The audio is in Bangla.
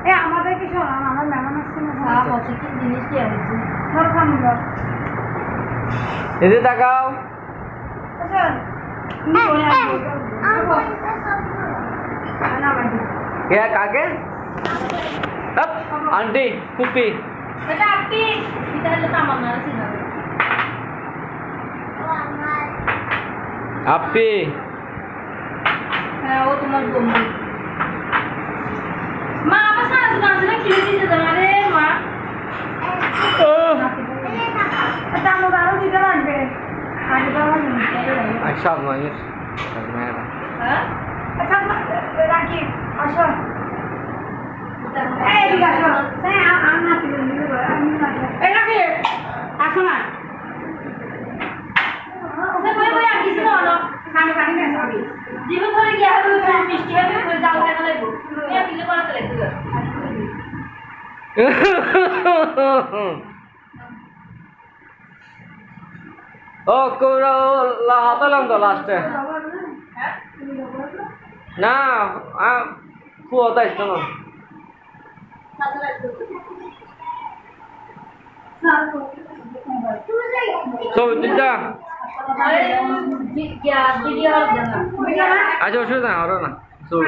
এ আমাদের কিছু না, আমার মেহমান আসছে না। সাপ আছে কি জিনিস কি আছে ধর খামুন এদিকে তাকাও। আচ্ছা তুমি কোনে আসবে না মানে কে কাকে? হপ আন্টি ফুপি। এটা আপনি এটা হলো তো আমার না ছিল আপি হ্যাঁ ও তোমার বন্ধু মা আমার সাথে গাছটা কিনে দিতে দাও রে মা আচ্ছা আমার আরো দিতে লাগবে আগে তো আমার আচ্ছা মাইর হ্যাঁ আচ্ছা রাখি আসো এই দিকে আসো এই আমি তুলে নিব আমি না এই রাখি আসো না ওকে বই বই আর কিছু না খানে পানি না সবই জীবন ধরে গিয়ে হবে মিষ্টি হবে করে যাও কেন লাগবো এ দিলে করাতে লাগবে ও কোরা হাতালাম তো লাস্টে না কুয়াটা ইষ্ট না সব দিদা আরে ভিডিও হবে না আচ্ছা অসুবিধা না ওরা না সব